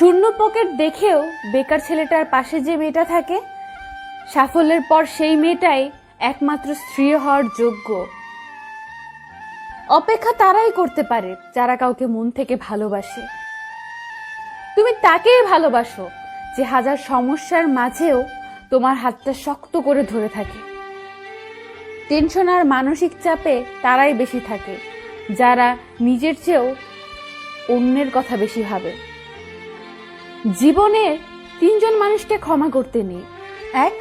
শূন্য পকেট দেখেও বেকার ছেলেটার পাশে যে মেয়েটা থাকে, সাফল্যের পর সেই মেয়েটাই একমাত্র স্ত্রী হওয়ার যোগ্য। অপেক্ষা তারাই করতে পারে যারা কাউকে মন থেকে ভালোবাসে। তুমি তাকেই ভালোবাসো যে হাজার সমস্যার মাঝেও তোমার হাতটা শক্ত করে ধরে থাকে। টেনশন আর মানসিক চাপে তারাই বেশি থাকে যারা নিজের চেয়েও অন্যের কথা বেশি ভাবে। জীবনে তিনজন মানুষকে ক্ষমা করতে নেই। এক,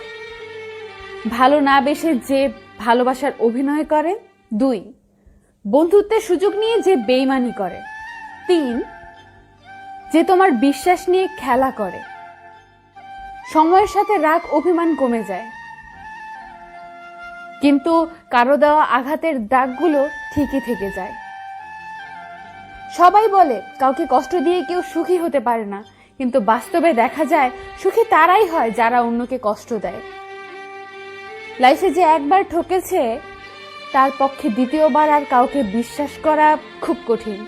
ভালো না বেসে যে ভালোবাসার অভিনয় করে। দুই, বন্ধুত্বের সুযোগ নিয়ে যে বেইমানি করে। তিন, যে তোমার বিশ্বাস নিয়ে খেলা করে। সময়ের সাথে রাগ অভিমান কমে যায়, কিন্তু কারো দেওয়া আঘাতের দাগগুলো ঠিকই থেকে যায়। সবাই বলে কাউকে কষ্ট দিয়ে কেউ সুখী হতে পারে না, কিন্তু বাস্তবে দেখা যায় সুখী তারাই হয় যারা অন্যকে কষ্ট দেয়। লাইফে যে একবার ঠকেছে তার পক্ষে দ্বিতীয়বার আর কাউকে বিশ্বাস করা খুব কঠিন।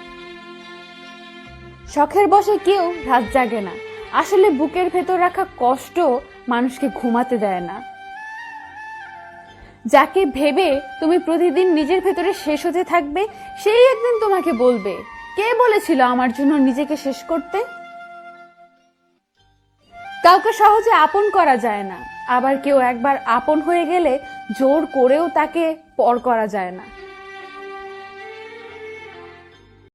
শখের বশে কেউ রাত জাগে না, আসলে বুকের ভেতর রাখা কষ্ট মানুষকে ঘুমাতে দেয় না। যাকে ভেবে তুমি প্রতিদিন নিজের ভেতরে শেষ হতে থাকবে, সেই একদিন তোমাকে বলবে, কে বলেছিল আমার জন্য নিজেকে শেষ করতে। কাউকে সহজে আপন করা যায় না, আবার কেউ একবার আপন হয়ে গেলে জোর করেও তাকে পর করা যায় না।